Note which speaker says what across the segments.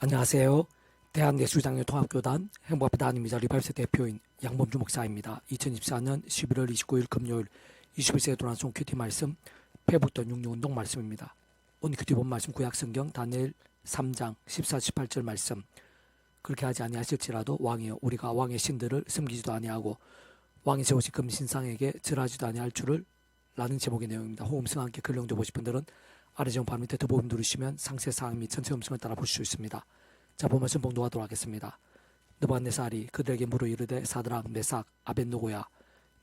Speaker 1: 안녕하세요. 대한예술장려통합교단 행복합니다 한임이자 리발세 대표인 양범주 목사입니다. 2024년 11월 29일 금요일 21세기 도란송 큐티 말씀 회복던 육류운동 말씀입니다. 오늘 큐티 본 말씀 구약성경 다니엘 3장 14, 18절 말씀. 그렇게 하지 아니하실지라도 왕이여 우리가 왕의 신들을 섬기지도 아니하고 왕이 세우신 금신상에게 절하지도 아니할 줄을 라는 제목의 내용입니다. 호음성과 함께 글 영접 보실 분들은 아래 제목 바로 밑에 더보기 누르시면 상세 사항 및 전체 음성을 따라 보실 수 있습니다. 자, 본말씀 봉독하도록 하겠습니다. 느부갓네살이 그들에게 물어 이르되 사드락 메삭 아벳노고야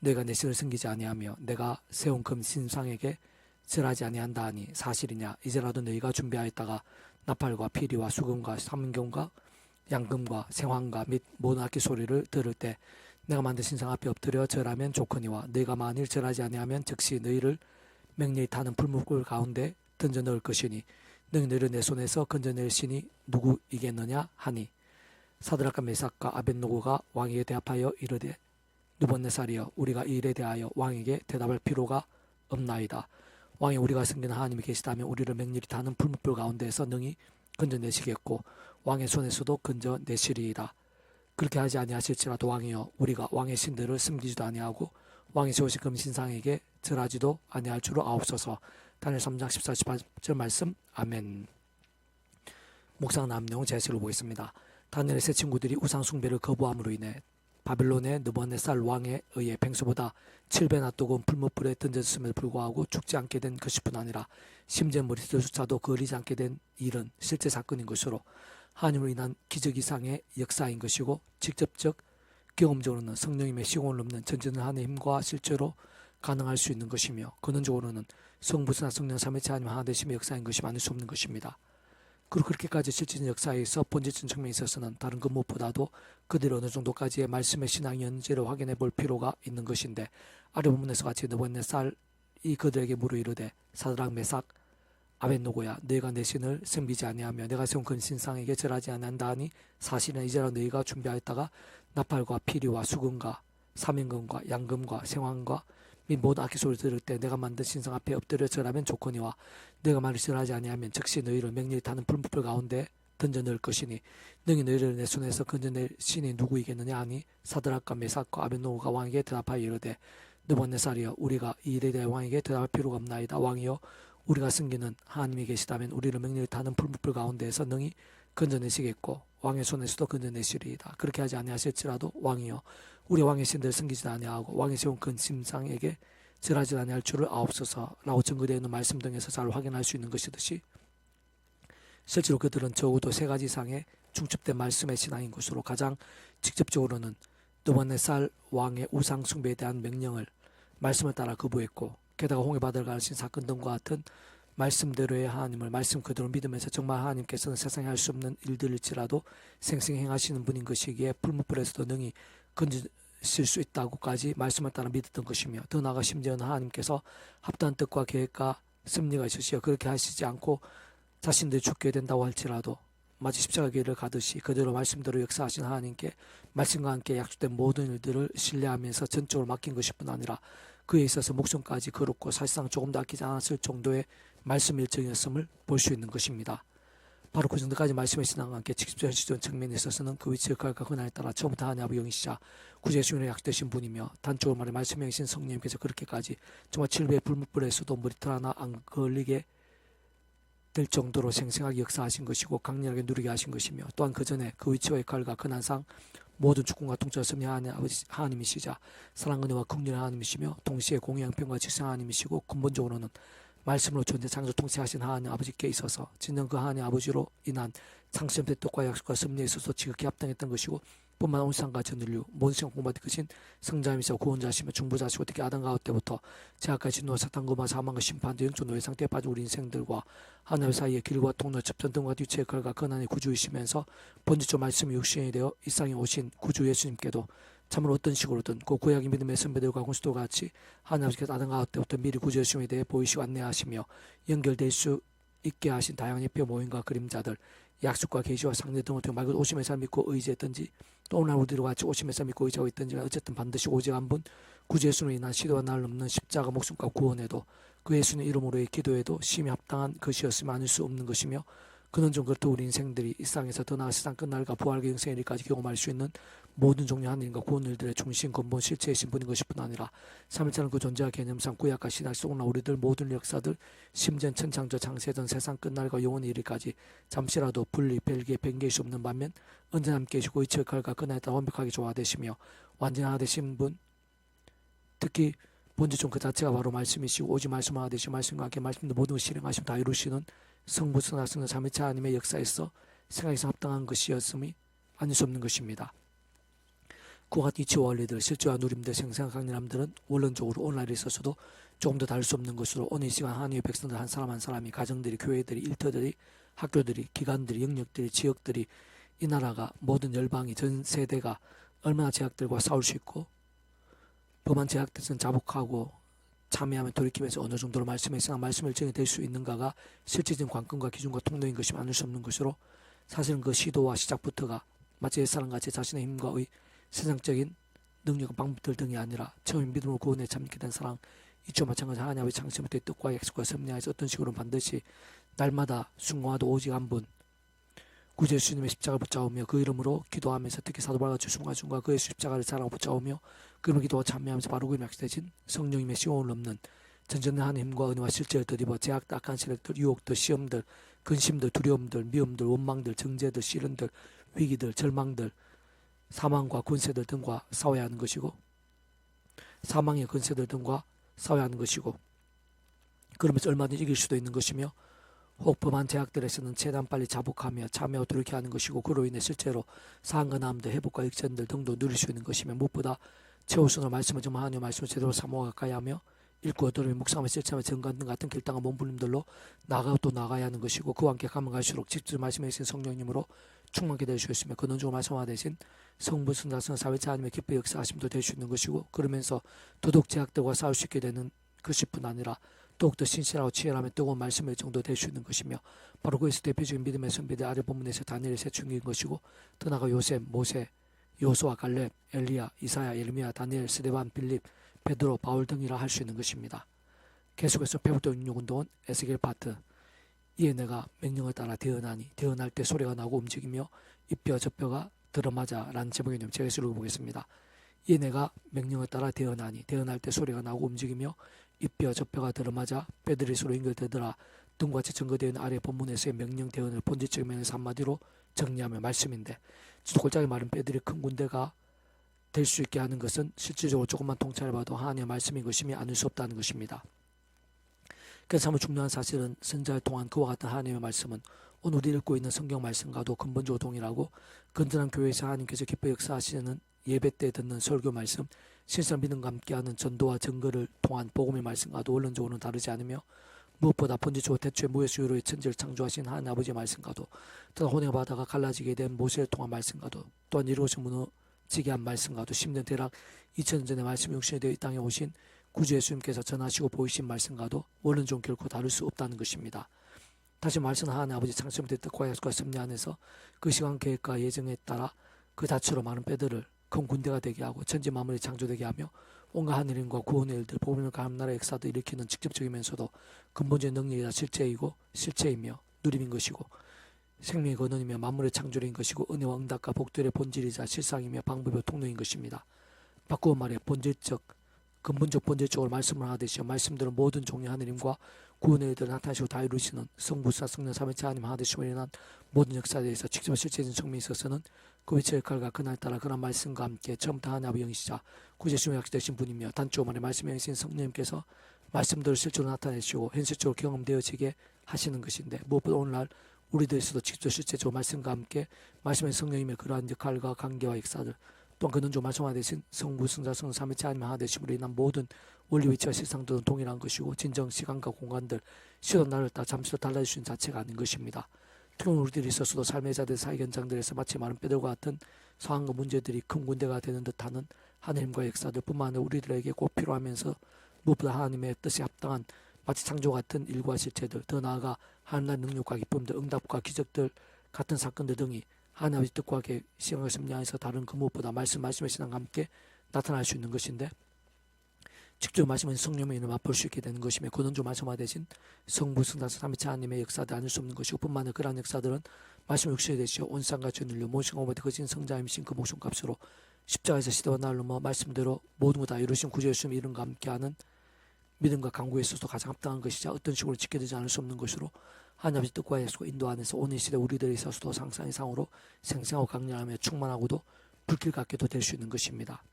Speaker 1: 너희가 내 신을 섬기지 아니하며 내가 세운 금신상에게 절하지 아니한다 하니 사실이냐. 이제라도 너희가 준비하였다가 나팔과 피리와 수금과 삼금과 양금과 생황과 및 모든 악기 소리를 들을 때 내가 만든 신상 앞에 엎드려 절하면 좋거니와 너희가 만일 절하지 아니하면 즉시 너희를 맹렬히 타는 불목불 가운데 던져 넣을 것이니 너희를 내 손에서 건져낼 신이 누구이겠느냐 하니 사드락과 메삭과 아벳노고가 왕에게 대답하여 이르되 느부갓네살이여 우리가 이 일에 대하여 왕에게 대답할 필요가 없나이다. 왕이 우리가 섬기는 하나님이 계시다면 우리를 맹렬히 타는 불목불 가운데에서 능히 건져내시겠고 왕의 손에서도 건져내시리이다. 그렇게 하지 아니하실지라도 왕이여 우리가 왕의 신들을 섬기지도 아니하고 왕이 세우신 금신상에게 절하지도 아니할 줄을 아옵소서. 다니엘 3장 14, 18절 말씀. 아멘. 묵상 나온 내용 제시를 보겠습니다. 다니엘의 세 친구들이 우상 숭배를 거부함으로 인해 바빌론의 느부갓네살 왕에 의해 뱅수보다 7배나 뜨거운 불못불에 던졌음에도 불구하고 죽지 않게 된 것뿐 아니라 심지어 머리털조차도 거리지 않게 된 일은 실제 사건인 것으로 하나님으로 인한 기적 이상의 역사인 것이고 직접적 경험적으로는 성령님의 시공을 넘는 전전한의 힘과 실제로 가능할 수 있는 것이며 근원적으로는 성부나 성령 삼위체 하나님 하나 되심의 역사인 것이 아닐 수 없는 것입니다. 그리고 그렇게까지 실질적인 역사에서 본질적인 측면에 있어서는 다른 그 무엇보다도 그들이 어느 정도까지의 말씀의 신앙 연재를 확인해 볼 필요가 있는 것인데 아래 본문에서 같이 느부갓네살이 그들에게 물어 이르되 사드락 메삭 아벳노고야 너희가 내 신을 섬기지 아니하며 내가 세운 금신상에게 절하지 아니한다 하니 사실은 이제라 너희가 준비하였다가 나팔과 피리와 수금과 삼임금과 양금과 생황과 및 모든 악기 소리를 들을 때 내가 만든 신상 앞에 엎드려 절하면 좋거니와 내가 말을 절하지 아니하면 즉시 너희를 맹렬히 타는 불목불 가운데 던져 넣을 것이니 능히 너희를 내 손에서 건져낼 신이 누구이겠느냐 하니 사드락과 메삭과 아벳노고가 왕에게 대답하여 이르되 느부갓네살이여 우리가 이 일에 대해 왕에게 대답할 필요가 없나이다. 왕이여 우리가 섬기는 하나님이 계시다면 우리를 맹렬히 타는 불목불 가운데에서 능히 건져내시겠고 왕의 손에서도 건져내시리이다. 그렇게 하지 아니하실지라도 왕이여 우리 왕의 신들을 섬기지 아니하고 왕의 세운 근심상에게 절하지 아니할 줄을 아옵소서라고 증거되어 있는 말씀 등에서 잘 확인할 수 있는 것이듯이 실제로 그들은 적어도 세 가지 이상의 중첩된 말씀의 신앙인 것으로 가장 직접적으로는 느부갓네살 왕의 우상 숭배에 대한 명령을 말씀을 따라 거부했고 게다가 홍해바다를 가르친 사건 등과 같은 말씀대로의 하나님을 말씀 그대로 믿으면서 정말 하나님께서는 세상에 할 수 없는 일들일지라도 생생히 행하시는 분인 것이기에 불목불에서도 능히 건지실 수 있다고까지 말씀을 따라 믿었던 것이며 더 나아가 심지어는 하나님께서 합당한 뜻과 계획과 섭리가 있으시어 그렇게 하시지 않고 자신들이 죽게 된다고 할지라도 마치 십자가 길을 가듯이 그대로 말씀대로 역사하신 하나님께 말씀과 함께 약속된 모든 일들을 신뢰하면서 전적으로 맡긴 것일 뿐 아니라 그에 있어서 목숨까지 걸었고 사실상 조금도 아끼지 않았을 정도의 말씀 일정이었음을 볼 수 있는 것입니다. 바로 그 정도까지 말씀의 신앙과 함께 직접 현실적인 측면에 있어서는 그 위치 역할과 권한에 따라 처음부터 하나님 아버지 영이시자 구주의 주인의 약속되신 분이며 단적으로 말해 말씀의 영이신 성령님께서 그렇게까지 정말 7배의 불목불에서도 머리털 하나 안 걸리게 될 정도로 생생하게 역사하신 것이고 강렬하게 누리게 하신 것이며 또한 그 전에 그 위치와 역할과 권한상 모든 주권과 통치와 섭리하는 아버지 하나님이시자 사랑 은혜와 긍휼의 하나님이시며 동시에 공의 형편과 질서 하나님이시고 근본적으로는 말씀으로 존재 창조 통치하신 하나님 아버지께 있어서 진정 그 하나님 아버지로 인한 창시점의 뜻과 약속과 섭리에 있어서 지극히 합당했던 것이고 뿐만 온 세상과 전 인류 모든 시간 공부받은 것인 성자이시며 구원자시며 중보자시고 특히 아담 가운 때부터 제약까지 진노와 사탄 고마 사망과 심판도 영적 노예 상태에 빠진 우리 인생들과 하나님 사이의 길과 통로 접전 등과 뒤치의 걸과 근한의 구주이시면서 본질적 말씀이 육신이 되어 이 땅에 오신 구주 예수님께도 참으로 어떤 식으로든 그 구약의 믿음의 선배들과 공수도 같이 하나님 아버지께서 아담 가운 때부터 미리 구주 예수님에 대해 보이시고 안내하시며 연결될 수 있게 하신 다양한 예표 모임과 그림자들 약속과 계시와 상대 등을 통해 말 그대로 오심의 삶 믿고 의지했든지 또 오늘 우리들과 같이 오심의 삶 믿고 의지하고 있든지 어쨌든 반드시 오직 한 분 구주 예수로 인한 시도와 날 넘는 십자가 목숨과 구원에도 그 예수님 이름으로의 기도에도 심히 합당한 것이었으면 아닐 수 없는 것이며 그는 좀 그렇듯 우리 인생들이 이 세상에서 더 나아 세상 끝날과 부활과 영생의 일까지 경험할 수 있는 모든 종류 하나님과 구원 일들의 중심 근본 실체이신 분인 것일 뿐 아니라 삼일자는 그 존재와 개념상 구약과 신약 속으로 우리들 모든 역사들 심지어 천창조 창세전 세상 끝날과 영원의 일까지 잠시라도 분리 별개 변개할 수 없는 반면 언제나 함께 계시고 이처의 칼과 그날에 따라 완벽하게 조화되시며 완전하게 되신 분, 특히 본질중 그 자체가 바로 말씀이시고 오직 말씀 하나 되시고 말씀과 함께 말씀도 모든 것을 실행하시면 다 이루시는 성부 성자 성령 삼위체 하나님의 역사에서 생각에서 합당한 것이었음이 아닐 수 없는 것입니다. 그와 같은 이치와 원리들, 실제와 누림들, 생생한 강렬함들은 원론적으로 오늘날에 있어서도 조금 더 다를 수 없는 것으로 오늘 이 시간 하나님의 백성들 한 사람 한 사람이 가정들이, 교회들이, 일터들이, 학교들이, 기관들이, 영역들이, 지역들이, 이 나라가 모든 열방이 전 세대가 얼마나 제약들과 싸울 수 있고 범한 제약들은 자복하고 참여하며 돌이키면서 어느 정도로 말씀의 생각, 말씀의 일정이 될 수 있는가가 실질적인 관건과 기준과 통로인 것이 아닐 수 없는 것으로 사실은 그 시도와 시작부터가 마치 옛사람같이 자신의 힘과 의 세상적인 능력과 방법들 등이 아니라 처음 믿음으로 구원에 참게 된 사랑 이치와 마찬가지 하나님 아버지 창세부터의 뜻과 약속과 섭리하에서 어떤 식으로 반드시 날마다 순종하도 오직 한 분 구주 예수님의 십자가를 붙잡으며 그 이름으로 기도하면서 특히 사도 바울과 순간순간 그의 십자가를 사랑하고 붙잡으며 그 이름을 기도와 참여하면서 바로 그 이름에 약속되신 성령님의 시온을 넘는 전전한 하나님과 은혜와 실제를 덧입어 제약, 악한 세력들, 유혹들, 시험들, 근심들, 두려움들, 미움들, 원망들, 정죄들, 시련들, 위기들, 절망들, 사망과 권세들 등과 싸워야 하는 것이고 사망의 권세들 등과 싸워야 하는 것이고 그러면서 얼마든지 이길 수도 있는 것이며 혹 범한 제약들에서는 최대한 빨리 자복하며 참여하고 돌이켜 하는 것이고 그로 인해 실제로 상한과 남들, 회복과 역전들 등도 누릴 수 있는 것이며 무엇보다 최우선으로 말씀을 정말 하나님의 말씀을 제대로 사모하 가까이 하며 읽고 얻으며 묵상하며 실천하며 정관 등 같은 길당한 몸부림들로 나아가고 또 나가야 하는 것이고 그와 함께 가면 갈수록 직접 말씀해 주신 성령님으로 충만하게 될 수 있으며 그 논적으로 말씀하 대신 성부, 성자성, 사회자 하나님의 기뻐 역사하심도 될 수 있는 것이고 그러면서 도덕 제약들과 싸울 수 있게 되는 것뿐 아니라 더욱더 신실하고 치열하며 뜨거운 말씀의 정도 될 수 있는 것이며 바로 그에서 대표적인 믿음의 선비들 아래 본문에서 다니엘의 세충인 것이고 더 나아가 요셉, 모세, 요수아, 갈렙, 엘리야, 이사야, 예레미야, 다니엘, 스데반, 빌립, 베드로, 바울 등이라 할 수 있는 것입니다. 계속해서 배부터 66운동은 에스겔 파트 이에 내가 명령을 따라 대언하니 대언할 때 소리가 나고 움직이며 이 뼈 저 뼈가 들어맞아 라는 제목의 내용 제가 읽어보겠습니다. 이에 내가 명령을 따라 대언하니 대언할 때 소리가 나고 움직이며 이 뼈 저 뼈가 들어맞아 뼈들이 서로 연결되더라 등과 같이 증거되어 있는 아래 본문에서의 명령 대언을 본질적인 면에서 한마디로 정리하며 말씀인데 골짜기 마른 뼈들이 큰 군대가 될 수 있게 하는 것은 실질적으로 조금만 통찰해봐도 하나님의 말씀인 것임이 아닐 수 없다는 것입니다. 그래서 참 중요한 사실은 선자를 통한 그와 같은 하나님의 말씀은 오늘 우리 읽고 있는 성경 말씀과도 근본적으로 동일하고 건전한 교회에서 하나님께서 기뻐 역사하시는 예배 때 듣는 설교 말씀, 신선 믿음과 함께하는 전도와 증거를 통한 복음의 말씀과도 원론적으로는 다르지 않으며 무엇보다 본질적으로 대초에 무에서 유로의 천지를 창조하신 하나님 아버지의 말씀과도 또한 혼의 바다가 갈라지게 된 모세를 통한 말씀과도 또한 이루어진 무너지게 한 말씀과도 10년 대략 2000년 전의 말씀이 육신이 되어 이 땅에 오신 구주 예수님께서 전하시고 보이신 말씀과도 원론적으로 결코 다를 수 없다는 것입니다. 다시 말씀은 하나님 아버지 창세부터 뜻과 약속과 섭리 안에서 그 시간 계획과 예정에 따라 그 자체로 많은 뼈들을 큰 군대가 되게 하고 천지 만물이 창조되게 하며 온갖 하늘인과 구원의 일들, 복음을 가는 나라의 역사도 일으키는 직접적이면서도 근본적인 능력이자 실체이고 실체이며 누림인 것이고 생명의 근원이며 만물의 창조인 것이고 은혜와 응답과 복들의 본질이자 실상이며 방법의 통로인 것입니다. 바꾸어 말해 본질적 본질적으로 말씀을 하듯이 말씀들은 모든 종의 하느님과 구원의 일들을 나타내시고 다 이루시는 성부사 성령 삼위체 하나님 하듯이 일어난 모든 역사에 대해서 직접 실체적인 측면에 있어서는 그 위치의 역할과 그날 따라 그런 말씀과 함께 처음부터 하나님 아버지 영이시자 구제시며 약속되신 분이며 단조 만에 말씀의 영이신 성령님께서 말씀들을 실제로 나타내시고 현실적으로 경험되어지게 하시는 것인데 무엇보다 오늘날 우리들에서도 직접 실제적으로 말씀과 함께 말씀의 성령님의 그러한 역할과 관계와 역사들 또한 그는 좀 말씀하듯이 성부, 성자, 성령 삼위체 하나님 하나 되심으로 인한 모든 원리 위치와 실상들은 동일한 것이고 진정 시간과 공간들 시도 날을 따라 잠시도 달라질 수 있는 자체가 아닌 것입니다. 특히 우리들이 있어서도 삶의 자들 사회 현장들에서 마치 많은 뼈들과 같은 상황과 문제들이 큰 군대가 되는 듯하는 하나님과의 역사들 뿐만 아니라 우리들에게 꼭 필요하면서 무엇보다 하나님의 뜻에 합당한 마치 창조 같은 일과 실체들 더 나아가 하나님의 능력과 기쁨들 응답과 기적들 같은 사건들 등이 하나님의 뜻과 시간과 섭리 안에서 다른 그 무엇보다 말씀의 신앙과 함께 나타날 수 있는 것인데 직접 말씀은 성령의 인을 맛볼 수 있게 되는 것이며 근원주 말씀화 대신 성부 성자성 삼위체 하나님의 역사도 아닐 수 없는 것이고 뿐만 아니라 그러한 역사들은 말씀 육신이 되시어 온 세상과 전율로 모신 오버드 거진 성자임신 그 목숨값으로 십자가에서 시대와 날로 넘어 말씀대로 모든 것 다 이루신 구주 예수님 이름과 함께하는 믿음과 강구에 있어서 가장 합당한 것이자 어떤 식으로 지켜지지 않을 수 없는 것으로 하나님 아버지 뜻과 약속 인도 안에서 오늘 시대 우리들에 있어서도 상상 이상으로 생생하고 강렬하며 충만하고도 불길 같게도 될 수 있는 것입니다.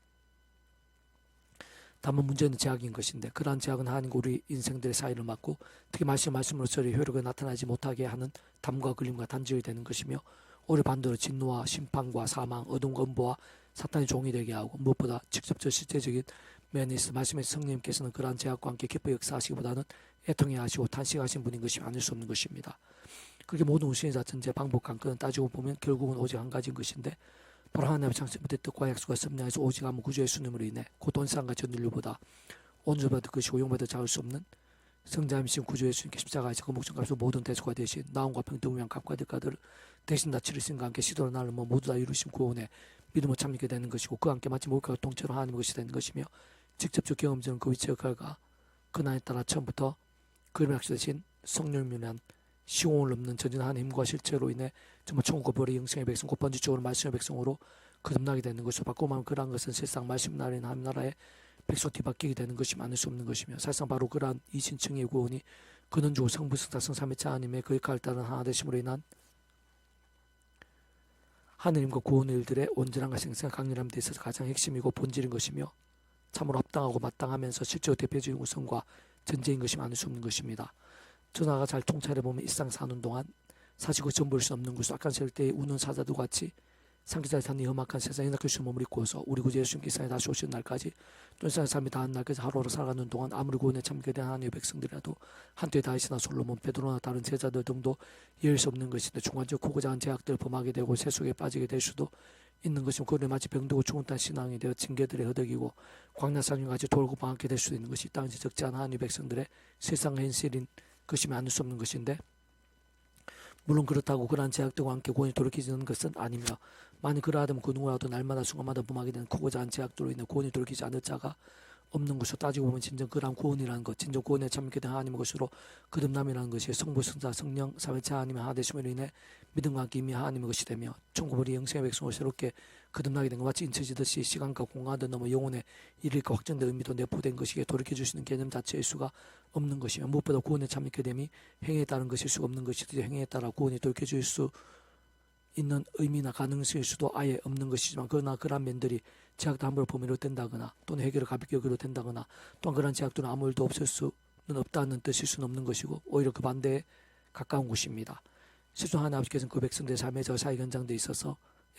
Speaker 1: 다만 문제는 제약인 것인데 그러한 제약은 하나님과 우리 인생들의 사이를 막고 특히 말씀으로 저리 효력이 나타나지 못하게 하는 담과 걸림과 단절이 되는 것이며 오히려 반대로 진노와 심판과 사망, 어둠과 음보와 사탄의 종이 되게 하고 무엇보다 직접적 실제적인 면에 있어 말씀의 성령님께서는 그러한 제약과 함께 기뻐 역사하시기보다는 애통해 하시고 탄식하신 분인 것이 아닐 수 없는 것입니다. 그렇게 모든 우신자 전제 방법 관건을 따지고 보면 결국은 오직 한 가지인 것인데 바로 하나님의 창세부터 뜻과 약속과 섭리하에서 오직 한 구주 예수님으로 인해 곧 온 세상과 전인류보다 온전받을 것이고 용받아 작을 수 없는 성자이신 구주 예수님께 십자가에서 그 목숨값으로 모든 대속과 대신 나음과 평등을 위한 값과 대가들을 대신 다 치르신과 함께 시도를 날로 모두 다 이루신 구원에 믿음을 참게 되는 것이고 그와 함께 마치 목표가 통째로 하나님의 것이 되는 것이며 직접적 경험적인 그 위치의 결과 그날에 따라 처음부터 그림을 약속되신 성령님이란 시공을 넘는 전진하는 힘과 실체로 인해 정말 천국과 벌의 영생의 백성 곧 번지적으로 말씀의 백성으로 거듭나게 되는 것으로 바꾸고 말하면 그러한 것은 실상 말씀 나라인 하나님 나라의 백성 뒤바뀌게 되는 것이 많을 수 없는 것이며 사실상 바로 그러한 이신층의 구원이 근원주고 성부 성자 성삼위체 하나님의 그 역할을 따른 하나 되심으로 인한 하느님과 구원의 일들의 온전함과 생생한 강렬함에 있어서 가장 핵심이고 본질인 것이며 참으로 합당하고 마땅하면서 실제로 대표적인 우선과 전제인 것이 많을 수 없는 것입니다. 전하가 잘 통찰해보면 일상 사는 동안 사실 그 전부일 수 없는 것으로 악한 세력 때의 우는 사자들 같이 상기자에 사는 험악한 세상에 낙교수 몸을 입고서 우리 구주 예수님께 이 세상에 다시 오시는 날까지 또 이 세상의 삶이 다한 날까지 하루하루 살아가는 동안 아무리 구원에 참게 된 하나님의 백성들이라도 한때에 다윗이나 솔로몬, 베드로나 다른 제자들 등도 이해할 수 없는 것인데 중간적 크고 작은 제약들을 범하게 되고 세속에 빠지게 될 수도 있는 것이면 그들이 마치 병들고 죽은 듯한 신앙이 되어 징계들의 허덕이고 광야상에 같이 돌고 방황하게 될 수도 있는 것이 땅에서 적지 않은 하나님의 백성들의 세상 현실인 것이면 아닐 수 없는 것인데 물론 그렇다고 그러한 제약들과 함께 구원이 돌이키지는 것은 아니며 만일 그러하다면 그 누구라도 날마다 순간마다 범하게 되는 크고 작은 제약들로 인해 구원이 돌이키지 않을 자가 없는 것으로 따지고 보면 진정 그러한 구원이라는 것 진정 구원에 참게 된 하나님의 것으로 거듭남이라는 것이 성부 성자 성령 삼위체 하나님의 하나 되심으로 인해 믿음과 함께 이미 하나님의 것이 되며 천국의 영생의 백성으로 새롭게 거듭나게 된 것 마치 인쳐지듯이 시간과 공간을 넘어 영혼에 이를까 확정된 의미도 내포된 것이기에 돌이켜주시는 개념 자체일 수가 없는 것이며 무엇보다 구원에 참게 됨이 행위에 따른 것일 수가 없는 것이듯이 행위에 따라 구원이 돌이켜줄 수 있는 의미나 가능성일 수도 아예 없는 것이지만 그러나 그러한 면들이 제약도 함부로 범위로 된다거나 또는 해결을 가볍게 여기로 된다거나 또한 그러한 제약들은 아무 일도 없을 수는 없다는 뜻일 수는 없는 것이고 오히려 그 반대에 가까운 것입니다. 실존 하나님 아버지께서는 그 백성들의 삶의 저 사회 현장에 있어서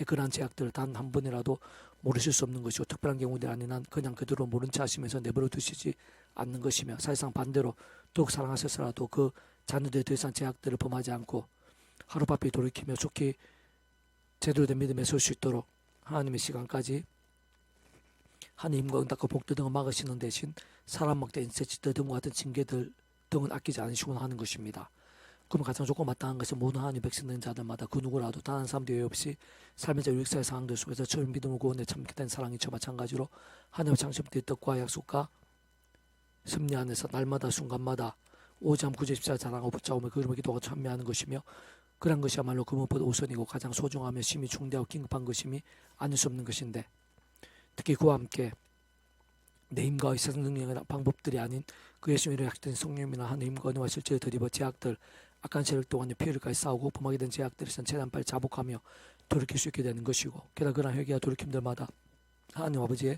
Speaker 1: 그러한 제약들을 단 한 번이라도 모르실 수 없는 것이고 특별한 경우들 아닌 한 그냥 그대로 모른 체 하시면서 내버려 두시지 않는 것이며 사실상 반대로 더욱 사랑하셔서라도 그 자녀들의 더 이상 제약들을 범하지 않고 하루바삐 돌이키며 좋게 제대로 된 믿음에 설 수 있도록 하나님의 시간까지 하나님과 응답과 복들 등을 막으시는 대신 사람 막대 인세치들 등과 같은 징계들 등은 아끼지 않으시고 하는 것입니다. 그럼 가장 좋고 마땅한 것은 모든 하나님 백성 된 자들마다 그 누구라도 단 한 사람도 예외 없이 삶의 역사의 상황들 속에서 처음 믿음을 구원에 참게 된 사랑이 저 마찬가지로 하나님의 창조의 뜻과 약속과 섭리 안에서 날마다 순간마다 오잠 구제십자 자랑하고 붙잡으며 그 이름의 기도가 참여하는 것이며 그런 것이야말로 그 무엇보다 우선이고 가장 소중하며 심히 중대하고 긴급한 것임이 아닐 수 없는 것인데 특히 그와 함께 내 힘과 세상 능력이나 방법들이 아닌 그 예수님으로 약속된 성령이나 하나님과 은혜와 실제로 드리버 제약들 악한 세력 동안에 피해를까지 싸우고 범하게 된 제약들에선 최대한 빨리 자복하며 돌이킬 수 있게 되는 것이고 게다가 그런 회개와 돌이킴들마다 하나님 아버지의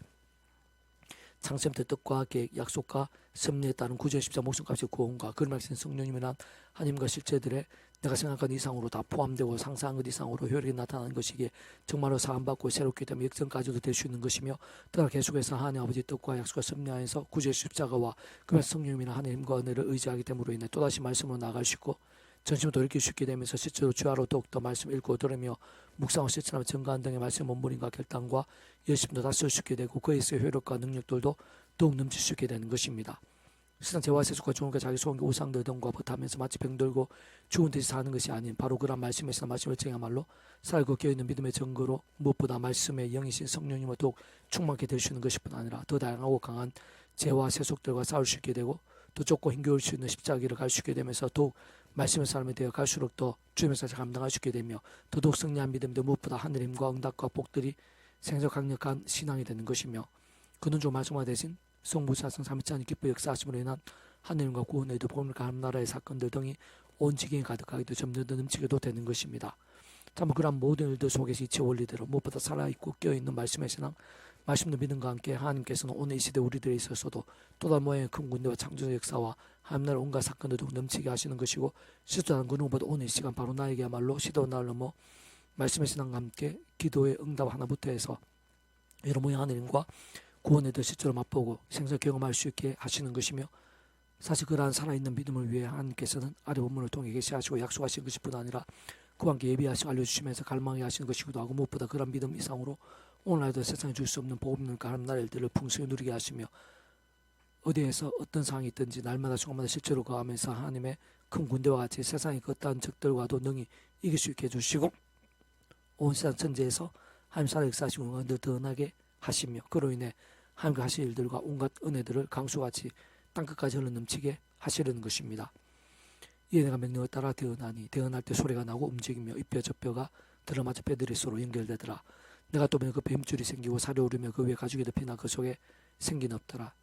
Speaker 1: 창세부터 뜻과 계획, 약속과 섭리에 따른 구주의 십자 목숨값의 구원과 그를 말씀 성령님이란 하나님과 실제들의 내가 생각한 이상으로 다 포함되고 상상한 것 이상으로 효력이 나타나는 것이기에 정말로 사함받고 새롭게 되면 역전까지도 될 수 있는 것이며 또한 계속해서 하나님 아버지 뜻과 약속과 섭리하에서 구주의 십자가와 그 말씀 성령님이란 하나님과 은혜를 의지하게 됨으로 인해 또다시 말씀으로 나아갈 수 있고 전심을 돌이킬 수 있게 되면서 실제로 주야로 더욱더 말씀 읽고 들으며 묵상하고 실천하며 증거한 등의 말씀 본문과 결단과 열심도 다 쓸 수 있게 되고 그에서의 효력과 능력들도 더욱 넘칠 수 있게 되는 것입니다. 세상 재화 세속과 좋은 것 자기 소원과 우상들 등과 버타면서 마치 병들고 죽은 듯이 사는 것이 아닌 바로 그런 말씀에서 말씀을 정야말로 살고 깨어있는 믿음의 증거로 무엇보다 말씀의 영이신 성령님을 더욱 충만케 될 수 있는 것일 뿐 아니라 더 다양하고 강한 죄와 세속들과 싸울 수 있게 되고 또 좁고 힘겨울 수 있는 십자가 길을 갈 수 있게 되면서 더욱 말씀의 사람이 되어 갈수록 더 주의 메시지 감당할 수 있게 되며 더더욱 승리한 믿음도 무엇보다 하늘임과 응답과 복들이 생적 강력한 신앙이 되는 것이며 그는 좀 말씀화 대신 성부사성 삼위찬이 기뻐 역사하심으로 인한 하늘과 구원의 도 복음을 가는 나라의 사건들 등이 온 지경에 가득하기도 점점 더 넘치게도 되는 것입니다. 참 그러한 모든 일들 속에서 이치 원리대로 무엇보다 살아있고 깨어있는 말씀의 신앙, 말씀도 믿음과 함께 하나님께서는 오늘 이 시대 우리들에 있어서도 또 다른 모양의 큰 군대와 창조적 역사와 하나님나라 온갖 사건들도 넘치게 하시는 것이고 시도하는 그 누구보다 오늘 이 시간 바로 나에게야말로 시도와 나를 넘어 말씀의 신앙과 함께 기도의 응답 하나부터 해서 여러 모양 하나님과 구원의 더 실제로 맛보고 생생 경험할 수 있게 하시는 것이며 사실 그러한 살아있는 믿음을 위해 하나님께서는 아래 본문을 통해 계시하시고 약속하신 것뿐 아니라 그와 함께 예비하시고 알려주시면서 갈망해 하시는 것이기도 하고 무엇보다 그런 믿음 이상으로 오늘날도 세상에 줄 수 없는 복음을 가는 나라의 일들을 풍성히 누리게 하시며 어디에서 어떤 상황이 있든지 날마다 순간마다 실제로 거하면서 하나님의 큰 군대와 같이 세상의 그 어떠한 적들과도 능히 이길 수 있게 해주시고 온 세상 천지에서 하나님 살아 역사하시고 응원들 드러나게 하시며 그로 인해 하나님과 하실 일들과 온갖 은혜들을 강수같이 땅끝까지 흘러 넘치게 하시려는 것입니다. 이에 내가 명령을 따라 대언하니 대언할 때 소리가 나고 움직이며 이 뼈 저 뼈가 들어맞아 뼈들이 서로 연결되더라. 내가 또 보니 그 뱀줄이 생기고 살이 오르며 그 위에 가죽이 덮이나 그 속에 생기는 없더라.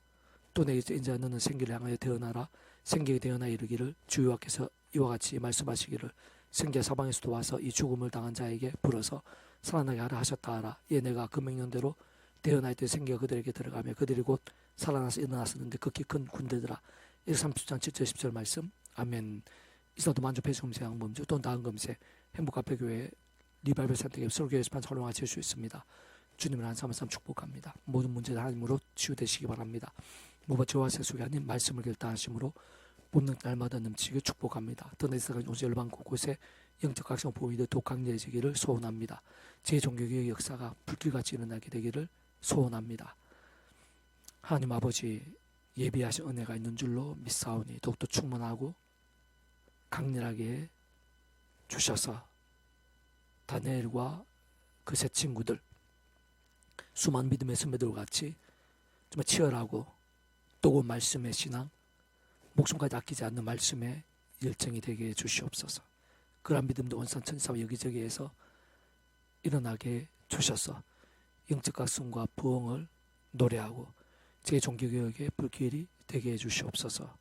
Speaker 1: 또 내게 인자 너는 생기를 향하여 대언하라. 생기에 대언하여 이르기를 주 여호와께서 이와 같이 말씀하시기를 생기가 사방에서도 와서 이 죽음을 당한 자에게 불어서 살아나게 하라 하셨다 하라. 이에 내가 그 명령대로 대언할 때 생기가 그들에게 들어가며 그들이 곧 살아나서 일어났었는데 극히 큰 군대더라. 130장 7절 10절 말씀. 아멘. 이사도 만족해서 금세 양범주 또 나은 금세 행복카페교회 리바이벌 선택의 설교에서 활용하실 수 있습니다. 주님을 한 삼 축복합니다. 모든 문제를 하나님으로 치유되시기 바랍니다. 무엇 저와 세속에 하나님 말씀을 결단하심으로 뽑는 날마다 넘치게 축복합니다. 더내세가 오직 열방 곳곳에 영적 각성 보이듯 더 강렬해지기를 소원합니다. 제 종교개혁 역사가 불길같이 일어나게 되기를 소원합니다. 하나님 아버지 예비하신 은혜가 있는 줄로 믿사오니 더욱더 충만하고 강렬하게 주셔서 다니엘과 그 세 친구들 수많은 믿음의 선배들과 같이 정말 치열하고 뜨거운 말씀의 신앙 목숨까지 아끼지 않는 말씀의 열정이 되게 해주시옵소서. 그러한 믿음도 원산천사와 여기저기에서 일어나게 주셔서 영적 각성과 부흥을 노래하고 제 종교개혁의 불길이 되게 해주시옵소서.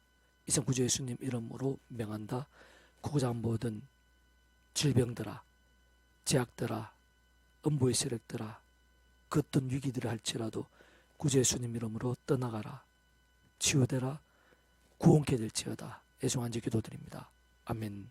Speaker 1: 이상 구주 예수님 이름으로 명한다. 구고자 모든 질병들아 제약들아 음부의 세력들아 그 어떤 위기들을 할지라도 구주 예수님 이름으로 떠나가라. 치유되라. 구원케 될지어다. 애송한지 기도드립니다. 아멘.